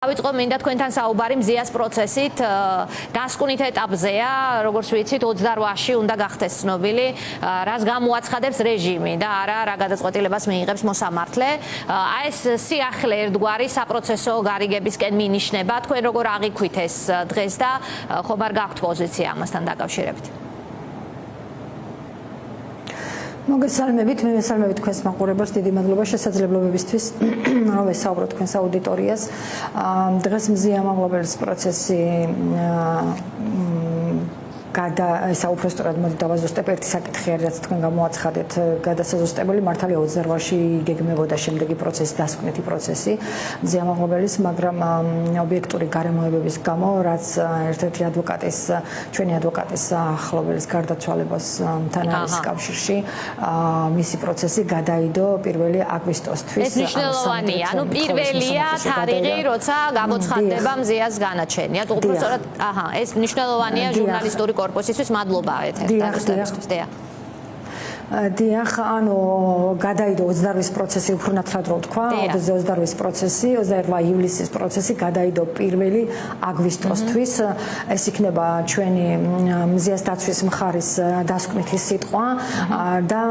ავიწყო მინდა თქვენთან საუბარი მზიას პროცესით დასკვნით ეტაპზეა, როგორც ვიცით 28-ში უნდა გახდეს ცნობილი, რას გამოაცხადებს რეჟიმი და არა რა გადაწყვეტილებას მიიღებს მოსამართლე. აი ეს სიახლე ერთგვარი საპროცესო გარიგებისკენ მინიშნება, თქვენ როგორ აღიქვით ეს დღეს და ხომ არ გაქვთ პოზიცია ამასთან დაკავშირებით? მოგესალმებით, მე მესალმებით თქვენს მაყურებელს, დიდი მადლობა შესაძლებლობებისთვის, რომ ვესაუბროთ თქვენს აუდიტორიას. დღეს მზია მაღლობელის პროცესი უпростоრად მოდი დავაზუსტებ ერთი საკითხი არის, რაც თქვენ გამოაცხადეთ, გადასაზუსტებელი მართალია 28-ში იგეგმებოდა შემდეგი პროცესი, დასკვნითი პროცესი მზია მაღლობელის, მაგრამ ობიექტური გარემოებების გამო, რაც ერთ-ერთი ადვოკატის, ჩვენი ადვოკატის ახლობელის გარდაცვალებასთან არის კავშირში, მისი პროცესი გადაიდო 1 აგვისტოსთვის. ეს მნიშვნელოვანია, ანუ პირველია თარიღი, როცა გამოცხადდება მზიას განაჩენი. უпростоრად, ეს მნიშვნელოვანია ჟურნალისტური корпусისთვის მადლობა ეთერდაგստისთვის. დიახ, ანუ გადაიდო 28-ის პროცესი, უფრო ნათლად რო ვთქვა, 28-ის პროცესი, 28 ივლისის პროცესი გადაიდო 1 აგვისტოსთვის. ეს იქნება ჩვენი მზიას დაცვის მხარის დასკვნითი სიტყვა და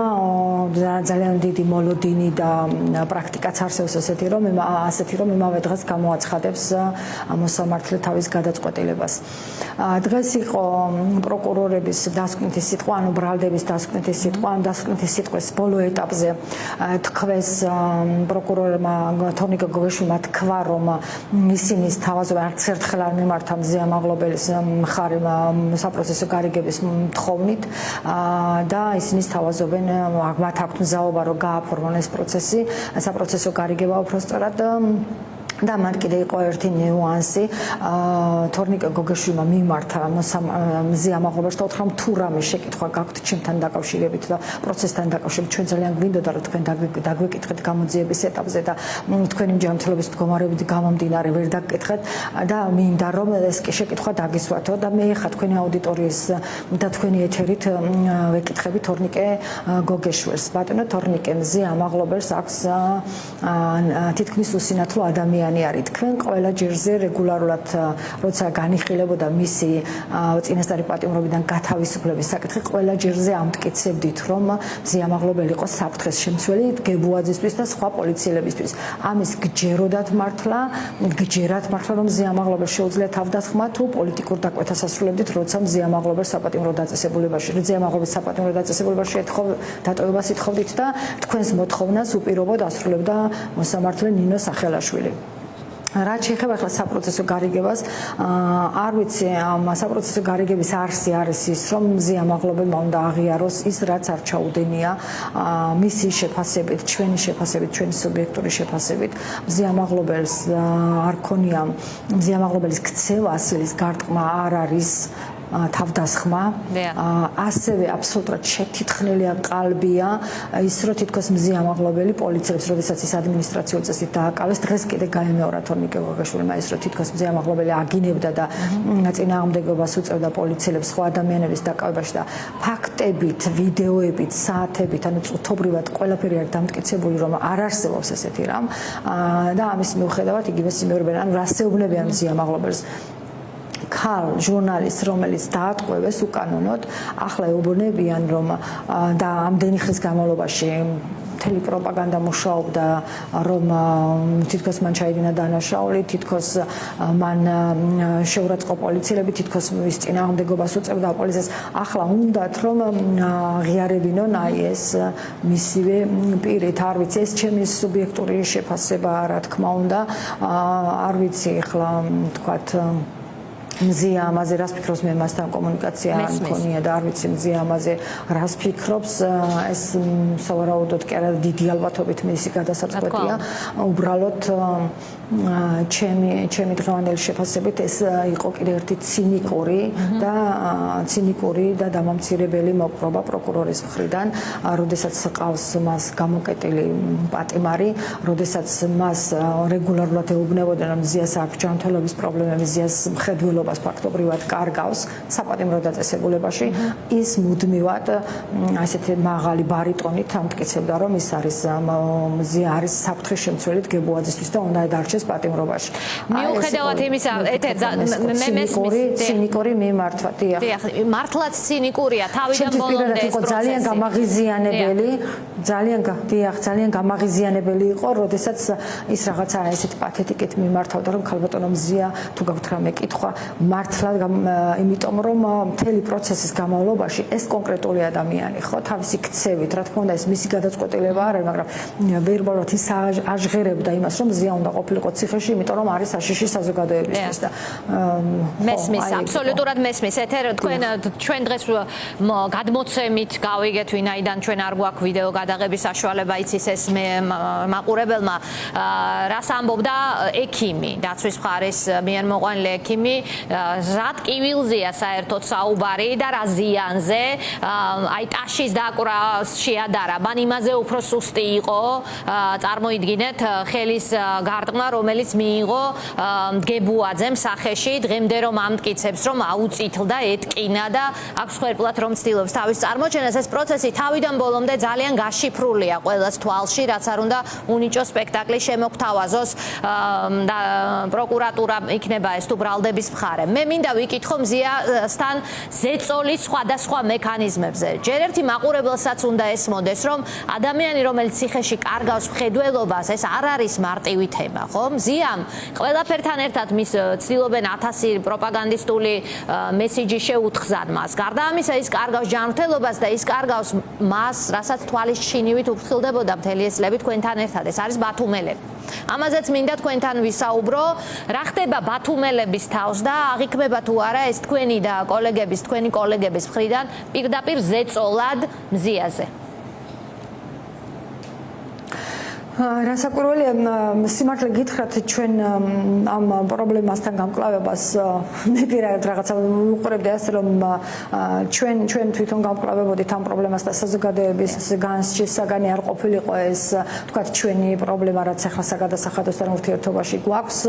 ძალიან დიდი მოლოდინი და პრაქტიკაც არსებობს ასეთი, რომ იმავე დღეს გამოაცხადებს მოსამართლე თავის გადაწყვეტილებას. დღეს იყო პროკურორების დასკვნითი სიტყვა, ანუ ბრალდების დასკვნითი სიტყვა, დასკვნითი სიტყვის ბოლო ეტაპზე თქვეს პროკურორმა თორნიკე გოგეშვილმა თქვა, რომ ისინის თავაზობენ არც ერთხელ არ მიმართა მზია მაღლობელის მხარე საპროცესო გარიგების თხოვნით და ისინის თავაზობენ მათ აქვთ მზაობა რომ გააფორმონ ეს პროცესი, საპროცესო გარიგება უпростоრად და მათ კიდე იყო ერთი ნიუანსი, თორნიკე გოგეშვილმა მიმართა მზია მაღლობელს და უთხრა თუ რამე შეკითხვა გაქვთ ჩემთან დაკავშირებით და პროცესთან დაკავშირებით, ჩვენ ძალიან გვინდოდა რომ თქვენ დაგვეკითხეთ გამოძიების ეტაპზე და თქვენი ჯანმრთელობის მდგომარეობით გამომდინარე ვერ დაგკითხეთ და მინდა რომ ეს შეკითხვა დაგისვათო და მე ხა თქვენი აუდიტორიის და თქვენი ეთერით ვეკითხები თორნიკე გოგეშვილს. ბატონო თორნიკე, მზია მაღლობელს აქვს თითქმის უსინათლო ადამიანი არის. თქვენ ყველა ჯერზე რეგულარულად როცა განიხილებოდა მისი წინასწარი პატიმრობიდან გათავისუფლების საკითხი, ყველა ჯერზე ამტკიცებდით, რომ მზია მაღლობელი იყო საფრთხეს შემცველი გებუაძისთვის და სხვა პოლიციელებისთვის. ამის გჯეროდათ მართლა, რომ მზია მაღლობელს შეუძლია თავდასხმა თუ პოლიტიკურ დაკვეთას ასრულებდით, როცა მზია მაღლობელს საპატიმრო დაწესებულებაში დატოვებას ეთხოვდით და თქვენს მოთხოვნას უპირობოდ ასრულებდა მოსამართლე ნინო სახელაშვილი. რაც შეეხება ახლა საპროცესო გარიგებას, არ ვიცი, საპროცესო გარიგების არსი არის ის, რომ მზია მაღლობელმა უნდა აღიაროს ის, რაც არ ჩაუდენია მისი შეფასებით, ჩვენი სუბიექტური შეფასებით. მზია მაღლობელს არ ქონია, მზია მაღლობელის ქცევა, ასლის გარტყმა არ არის თავდასხმა, ასევე აბსოლუტურად შეთითხნელია ყალბია ის, რომ თითქოს მზია მაღლობელი პოლიციელებს, როდესაც ის ადმინისტრაციულ წესით დააკავეს, დღეს კიდე გაემეორა თორნიკე გოგეშვილმა ის, რომ თითქოს მზია მაღლობელი აგინებდა და წინააღმდეგობას უწევდა პოლიციელებს სხვა ადამიანების დაკავებაში და ფაქტებით, ვიდეოებით, საათებით, ანუ წუთობრივად ყველაფერი არის დამტკიცებული, რომ არ არსებობს ესეთი რამ და ამის მიუხედავად იგივე სიმეორებენ, ანუ რასეუბნებიან მზია მაღლობელს. ქალ ჟურნალისტს, რომელიც დაატყვევეს უკანონოდ, ახლა ეუბნებიან, რომ და ამდენი ხნის განმავლობაში მთელი პროპაგანდა მუშაობდა, რომ თითქოს მან ჩაიდინა დანაშაული, თითქოს მან შეურაცხყო პოლიციელები, თითქოს მის წინააღმდეგობას უწევდა პოლიციას. ახლა უნდათ რომ ღიარებინონ აი ეს მისივე პირით, არ ვიცი, ეს ჩემი სუბიექტური შეფასება, რა თქმა უნდა, არ vicი ახლა თქვათ მზია ამაზე რას ფიქრობს, მე მასთან კომუნიკაცია არ მქონია და არ ვიცი მზია ამაზე რას ფიქრობს, ეს სავარაუდოდ კი არა დიდი ალბათობით მისი გადასაწყვეტია, უბრალოდ ჩემი დღევანდელი შეფასებით ეს იყო კიდე ერთი ცინიკური და დამამცირებელი მოპყრობა პროკურორის მხრიდან, როდესაც ყავს მას გამოკეტილი პატიმარი, როდესაც მას რეგულარულად ეუბნებოდნენ, რომ მზიას აქვს ჯანმრთელობის პრობლემები, მზიას მხედველობა ფაქტობრივად კარგავს საპატიმრო დაწესებულებაში, ის მუდმივად ასეთი მაღალი ბარიტონით ამტკიცებდა, რომ ის არის მზია არის საფრთხის შემცველი გებუაძისთვის და უნდა დარჩეს მართვით პატიმრობაში. მიუხედავად იმისა, ცინიკური მიმართვა, დიახ. მართლაც ცინიკურია თავიდან ბოლომდე ეს პროცესი. ძალიან გამაღიზიანებელი, ძალიან გამაღიზიანებელი იყო, როდესაც ის რაღაცა ესეთ პათეტიკით მიმართავდა, რომ ქალბატონო მზია, თუ გაქვთ რამე კითხვა, მართლა იმიტომ რომ მთელი პროცესის განმავლობაში ეს კონკრეტული ადამიანი ხო თავისი ქცევით, რა თქმა უნდა, ეს მისი გადაწყვეტილება არ არის, მაგრამ ვერბალურად ის აჟღერებდა იმას, რომ მზია უნდა ყოფილიყო ციხეში, იმიტომ რომ არის საშიში საზოგადოებისთვის და მესმის, აბსოლუტურად მესმის. თქვენ ჩვენ დღეს გადმოცემით გავიგეთ, ვინაიდან ჩვენ არ გვაქვს ვიდეო გადაღების საშუალება, იცის ეს მაყურებელმა რას ამბობდა ექიმი, დაცვის მხარის მიერმოყვანილი ექიმი, რა ტკივილზეა საერთოდ საუბარი და რა ზიანზე, აი ტაშის დაკვრა შეადარა, მან იმაზე უფრო სუსტი იყო, წარმოიდგინეთ ხელის გარტყმა, რომელიც მიიღო დგებუაძემ სახეში, დღემდე რომ ამტკიცებს, რომ აუწითლდა, ეტკინა და აქვს ხერხლად რომ ცდილობს თავის წარმოჩენას. ეს პროცესი თავიდან ბოლომდე ძალიან გაშიფრულია ყველას თვალში, რაც არ უნდა უნიჭო სპექტაკლი შემოგთავაზოს და პროკურატურა იქნება ეს თუ ბრალდების მხარე. მე მინდა ვიკითხო მზიასთან ზეწოლის სხვადასხვა მექანიზმებზე. ჯერ ერთი მაყურებელსაც უნდა ესმოდეს, რომ ადამიანი, რომელიც ციხეში კარგავს მხედველობას, ეს არ არის მარტივი თემა, ხო? მზიამ ყველაფერთან ერთად მის ცდილობენ 1000 პროპაგანდისტული მესიჯი შეუთხზან მას. გარდა ამისა, ის კარგავს ჯანმრთელობას და ის კარგავს მას, რასაც თვალის ჩინივით უფრთხილდებოდა მთელი ეს წლები თქვენთან ერთად. ეს არის ბათუმელები. ამაზეც მინდა თქვენთან ვისაუბრო, რა ხდება ბათუმელების თავს და აღიქმება თუ არა ეს თქვენი და თქვენი კოლეგების მხრიდან პირდაპირ ზეწოლად მზიაზე. რასაკვირველია, სიმართლე გითხრათ, ჩვენ ამ პრობლემასთან გამკლავებას მე პირადად რაღაცა ვუყურებდი ასე, რომ ჩვენ თვითონ გამკლავებოდით ამ პრობლემას და საზოგადოების განსჯის საგანი არ ყოფილიყო ეს, თქვათ, ჩვენი პრობლემა, რაც ახლა საგადასახადოსთან ურთიერთობაში გვაქვს,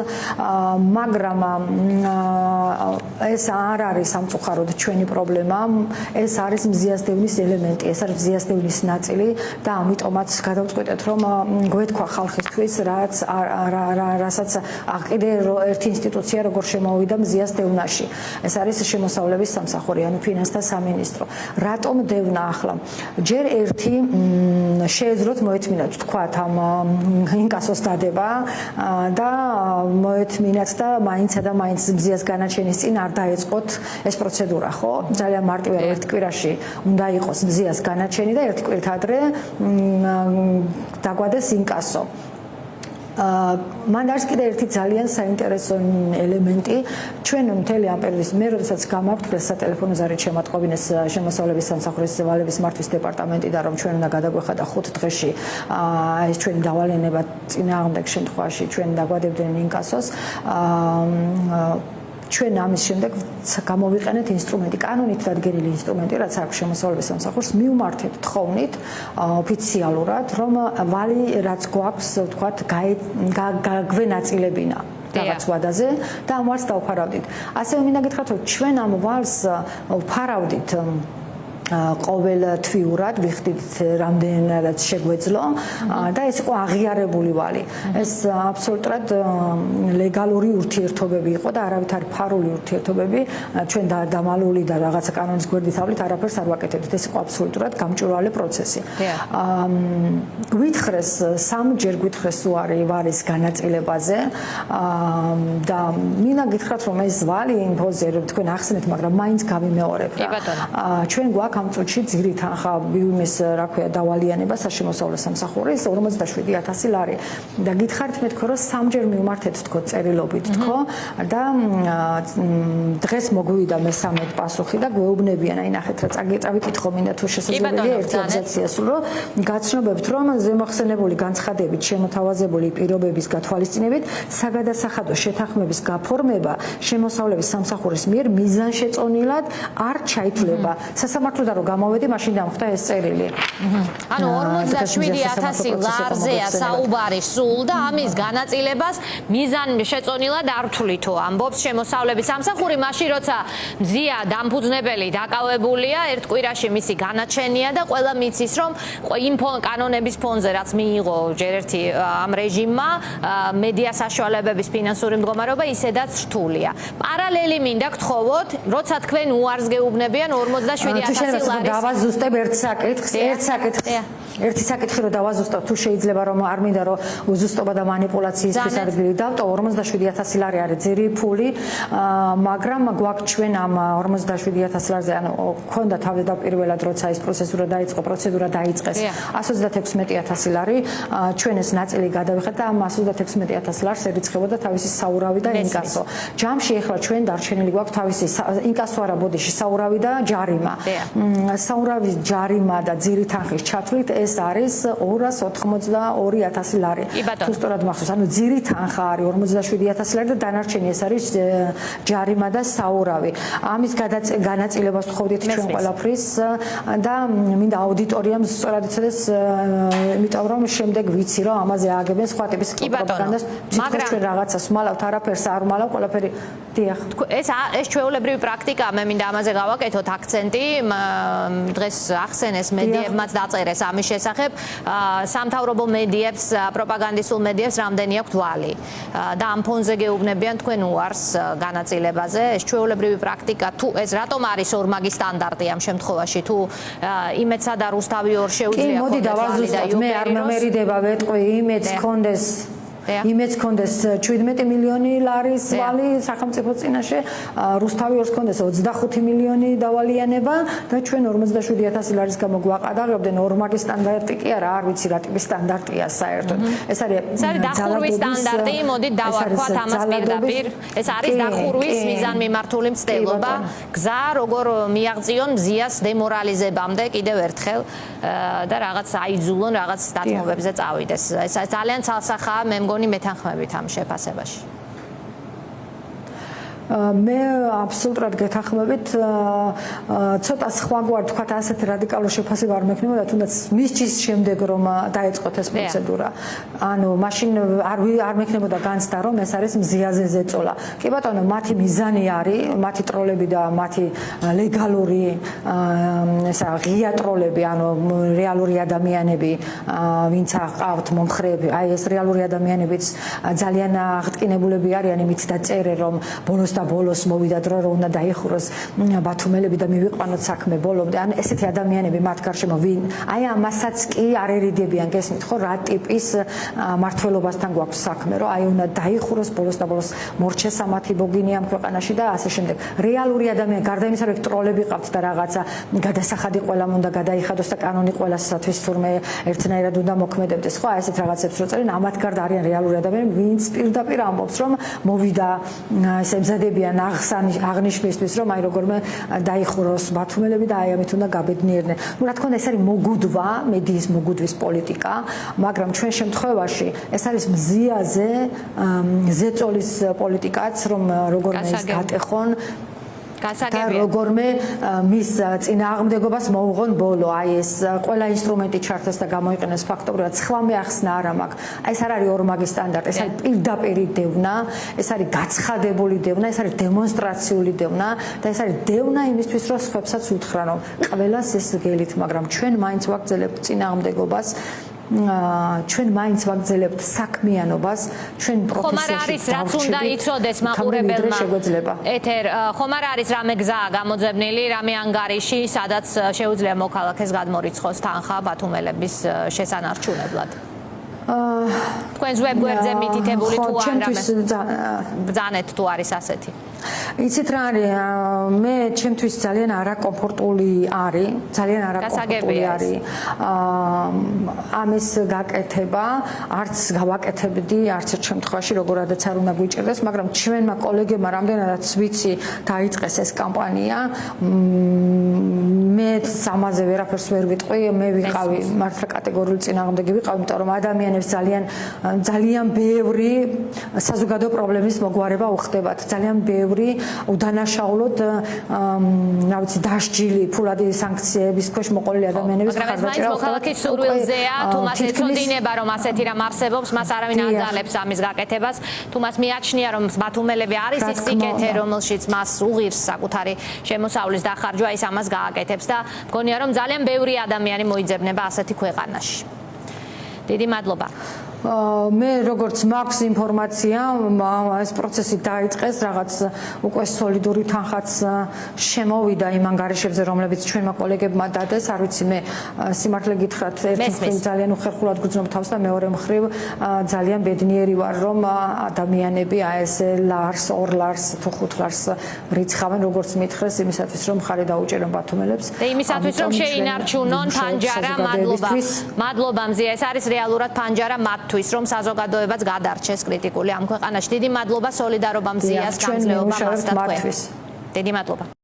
მაგრამ ეს არ არის სამწუხაროდ ჩვენი პრობლემა, ეს არის მზიასდევნის ელემენტი, ეს არის მზიასდევნის ნაწილი და ამიტომაც გადავწყვეტეთ, რომ გვეთქვა ხალხისთვის, რასაც კიდე ერთი ინსტიტუცია როგორ შემოვიდა მზიას დევნაში. ეს არის შემოსავლების სამსახური, ანუ ფინანსთა სამინისტრო. რატომ დევნა ახლა? ჯერ ერთი შეეძლოთ მოეთმინათ, თქვათ, ამ ინკასოს დადება და მოეთმინათ და მაინცა და მაინც მზიას განაჩენის წინ არ დაეწყოთ ეს პროცედურა, ხო? ძალიან მარტივია, რომ ერთ კვირაში უნდა იყოს მზიას განაჩენი და ერთი კვირით ადრე დაგვადეს ინკასო. მან არის კიდე ერთი ძალიან საინტერესო ელემენტი. ჩვენ მთელი ამ პერიოდის მე როდესაც გამაქვთ სატელეფონო ზარით შემატყობინეს შემოსავლების სამსახურის ვალების მართვის დეპარტამენტი და რომ ჩვენ უნდა გადაგვეხადა 5 დღეში ეს ჩვენი დავალენება წინააღმდეგ შემთხვევაში ჩვენ დაგვადებდნენ ინკასოს. ჩვენ ამის შემდეგ გამოვიყენეთ ინსტრუმენტი, კანონით დადგენილი ინსტრუმენტი, რაც აქვს შემოსავლების სამსახურს, მივმართეთ თხოვნით ოფიციალურად, რომ ვალი რაც გვაქვს, ვთქვათ, გაგვენაწილებინა რაღაც ვადაზე და ამ ვალს დავფარავდით. ასევე მინდა გითხრათ, რომ ჩვენ ამ ვალს ვფარავდით ყოველ თვიურად ვიხდით რამდენადაც შეგვეძლო და ეს იყო აღიარებული ვალი. ეს აბსოლუტურად ლეგალური ურთიერთობები იყო და არავითარი ფარული ურთიერთობები ჩვენ დამალული და რაღაცა კანონის გვერდით ავლით არაფერს არ ვაკეთებდით. ეს იყო აბსოლუტურად გამჭვირვალე პროცესი. გვითხრეს სამჯერ გვითხრეს უარი ვარის განაწილებაზე და მინდა გითხრათ, რომ ეს ვალი იმპოზე რომ თქვენ ახსენეთ, მაგრამ მაინც გავიმეორებ რა. ჩვენ გვაქვს ამ წუთში ძირით ახლა ბიუმის რა ქვია დავალიანება საშემოსავლო სამსახურის 57000 ლარი და გითხარით მეთქო რომ სამჯერ მივმართეთ თქო წერილობით თქო და დღეს მოგვივიდა მესამე პასუხი და გვეუბნებიან აი ნახეთ რა წავიკითხო მინდა თუ შესაძლებელია ერთი აბზაცია სულ გაცნობებთ რომ ზემოხსენებული განცხადებით შემოთავაზებული პირობების გათვალისწინებით საგადასახადო შეთანხმების გაფორმება შემოსავლების სამსახურის მიერ მიზანშეწონილად არ ჩაითვლება. სასამართლო უთხრდა რომ გამოვედი, მაშინ დამხვდა ეს წერილი. ანუ 47,000 ლარზეა საუბარი სულ და ამის განაწილებას მიზანი შეწონილად არ თვლითო. ამბობს შემოსავლების სამსახური, მაშინ როცა მზია დამფუძნებელი დაკავებულია, ერთ კვირაში მისი განაჩენია და ყველა მიცის რომ იმ კანონების ფონზე რაც მიიღო ჯერ ერთი ამ რეჟიმმა მედია საშუალებების ფინანსური მდგომარეობა ისედაც რთულია. პარალელი მინდა გთხოვოთ, როცა თქვენ უარს გეუბნებიან 47,000 ლარის. დავაზუსტებ ერთ საკითხს. ერთი საკითხი რომ დავაზუსტებ, თუ შეიძლება რომ არ მინდა რომ უზუსტობა და манипуляციისთვის არ დავტო 47,000 ლარი არის ძირი ფული, მაგრამ გვაქვს ჩვენ ამ 47,000 ლარზე, ანუ ქონდა თავდაპირველად როცა ეს პროცედურა დაიწყეს 136,000 ლარი, ჩვენ ეს ნაწილი გადავიხეთ და ამ 136,000 ლარს ერიცხებოდა თავისი საურავი და ინკასო. ჯამში ახლა ჩვენ დარჩენილი გვაქვს თავისი ინკასო არა ბოდიში, საურავი და ჯარიმა. საურავის ჯარიმა და ძირი თანხის ჩათვლით ეს არის 282,000 ლარი. თუ სწორად მახსოვს, ანუ ძირი თანხა არის 47,000 ლარი და დანარჩენი ეს არის ჯარიმა და საურავი. ამის განაწილებას ვთხოვდით ჩვენ ყველაფრის და მინდა აუდიტორიამ სწორად იცოდეს, იმიტომ რომ შემდეგ ვიცი რომ ამაზე ააგებენ სხვა ტიპის პროპაგანდას, მაგრამ ჩვენ რაღაცას მალავთ, არაფერს არ მალავ, ყველაფერი დიახ. ეს ჩვეულებრივი პრაქტიკაა, მე მინდა ამაზე გავაკეთოთ აქცენტი. დღეს ახსენეს მედიებმაც დაწერეს ამის შესახებ, სამთავრობო მედიებს, პროპაგანდისტულ მედიებს რამდენი აქვთ ვალი და ამ ფონზე გეუბნებიან თქვენ უარს განაწილებაზე. ეს ჩვეულებრივი პრაქტიკა თუ ეს რატომ არის ორმაგი სტანდარტი ამ შემთხვევაში, თუ იმეცსა და რუსთავი ორ შეუძლია მოდი დავაზუსტოთ, მე არ მომერიდება ვეტყვი იმეც კონდეს იმეც კონდეს 17 მილიონი ლარის ვალი სახელმწიფო წინაშე, რუსთავი ორს კონდეს 25 მილიონი დავალიანება და ჩვენ 47,000 ლარის გამო გვაყადაღებდნენ ორმაგი სტანდარტი კი არა, არ ვიცი რა ტიპის სტანდარტია საერთოდ. ეს არის დახურვის სტანდარტი, მოდით დავარქვათ ამას პირდაპირ. ეს არის დახურვის მიზანმიმართული მცდელობა, გზა როგორ მიაღწიონ მზიას დემორალიზებამდე კიდევ ერთხელ და რაღაც აიძულონ რაღაც დათმობებზე წავიდეს. ეს ძალიან ცალსახაა მე მგონი მეთანხმებით ამ შეფასებაში. მე აბსოლუტურად გეთანხმებით, ცოტა სხვაგვარ თქვა ასეთი რადიკალური შეფასება არ მექნებოდა, თუნდაც მისჯის შემდეგ რომ დაეწყოთ ეს პროცედურა. ანუ მაშინ არ მექნებოდა განცდა რომ ეს არის მზიაზე ზეწოლა. კი ბატონო, მათი მიზანი არის, მათი ტროლები და მათი ლეგალური ესა ღია ტროლები, ანუ რეალური ადამიანები, ვინც აყავთ მომხრეები, აი ეს რეალური ადამიანებიც ძალიან აღტკინებულები არიან იმით დაწერე რომ ბოლოს და ბოლოს მოვიდა დრო რომ უნდა დაიხუროს ბათუმელები და მივიყვანოთ საქმე ბოლომდე. ან ესეთი ადამიანები მათ გარშემო ვინ აი ამასაც კი არ ერიდებიან, გესმით ხო, რა ტიპის მართლობასთან გვაქვს საქმე, რომ აი უნდა დაიხუროს ბოლოს და ბოლოს მორჩეს ამათი ბოგინი ამ ქვეყანაში და ასე შემდეგ. რეალური ადამიანები, გარდა იმისა, რომ ტროლები ყავთ და რაღაცა გადასახადი ყველამ უნდა გადაიხადოს და კანონი ყველასათვის თურმე ერთნაირად უნდა მოქმედებდეს, ხო, ესეთ რაღაცებს რო წერენ, ამათ გარდა არიან რეალური ადამიანები, ვინც პირდაპირ ამბობს, რომ მოვიდა ესე მზადებიან აღნიშნვისთვის, რომ აი როგორმე დაიხუროს ბათუმელები და აი ამით უნდა გაბედნიერდნენ. ნუ რა თქმა უნდა, ეს არის მოგუდვა, მედიის მოგუდვის პოლიტიკა, მაგრამ ჩვენ შემთხვევაში ეს არის მზიაზე ზეწოლის პოლიტიკაც, რომ როგორმე ის გატეხონ და როგორმე მის წინააღმდეგობას მოუღონ ბოლო. აი ეს ყველა ინსტრუმენტი ჩართეს და გამოიყენეს ფაქტობრივად. სხვა მე ახსნა არ მაქვს. აი ეს არ არის ორმაგი სტანდარტი, ეს არის პირდაპირი დევნა, ეს არის გაცხადებული დევნა, ეს არის დემონსტრაციული დევნა და ეს არის დევნა იმისთვის, რომ სხვებსაც უთხრან, რომ ყველას ეს გელით, მაგრამ ჩვენ მაინც ვაგრძელებთ წინააღმდეგობას. ჩვენ მაინც ვაგრძელებთ საქმიანობას, ჩვენ პროფესიაში ხომ არის რაც უნდა იცოდეს მაყურებელმა ეთერ, ხომ არის რამე გზაა გამოძებნილი, რამე ანგარიში, სადაც შეუძლია მოქალაქეს გადმორიცხოს თანხა ბათუმელების შესანარჩუნებლად. თქვენს ვებგვერდზე მითითებული თუ არ რამე ბრძანეთ თუ არის ასეთი. იცით რა არის, მე ჩემთვის ძალიან არაკომფორტული არის, ამის გაკეთება, არც გავაკეთებდი, არც ერთ შემთხვევაში როგორადაც არ უნდა გვიჭირდეს, მაგრამ ჩვენმა კოლეგებმა რამდენადაც ვიცი დაიწყეს ეს კამპანია, მე ამაზე ვერაფერს ვერ ვიტყვი, მე ვიყავი მართლა კატეგორიული წინააღმდეგი ვიყავი, იმიტომ რომ ადამიანებს ძალიან ბევრი საზოგადო პრობლემის მოგვარება უხდებათ. ძალიან ბევრი უდანაშაულოდ რა ვიცი დასჯილი ფულადი სანქციების ქვეშ მოყოლილი ადამიანების ხარდაჭერა მოქალაქის სურვილზეა, თუ მას ეწოდინება რომ ასეთი რამ არსებობს, მას არავინ აძალებს ამის გაკეთებას, თუ მას მიაჩნია რომ მათუმელები არის ის სიკეთე, რომელშიც მას უღირს საკუთარი შემოსავლის დახარჯვა, ის ამას გააკეთებს და მგონია რომ ძალიან ბევრი ადამიანი მოიძებნება ასეთი ქვეყანაში. დიდი მადლობა. მე როგორც მაქვს ინფორმაცია, ეს პროცესი დაიწყეს, რაღაც უკვე სოლიდური თანხაც შემოვიდა იმ ანგარიშებზე, რომლებიც ჩვენმა კოლეგებმა დადეს. არ ვიცი, მე სიმართლე გითხრათ, ერთი მხრივ ძალიან უხერხულად გძნობ თავს და მეორე მხრივ ძალიან ბედნიერი ვარ, რომ ადამიანები ესე ლარს, ორ ლარს, თუ ხუთ ლარს რიცხავენ, როგორც მითხრეს, იმისათვის რომ მხარი დაუჭერონ ბათუმელებს. და იმისათვის რომ შეინარჩუნონ ფანჯარა, მადლობა. მადლობა მზია, ეს არის რეალურად ფანჯარა მათ რომ საზოგადოებაც გადარჩეს კრიტიკული ამ ქვეყანაში. დიდი მადლობა სოლიდარობა მზიას, გამძლეობა მას და თქვენ. დიდი მადლობა.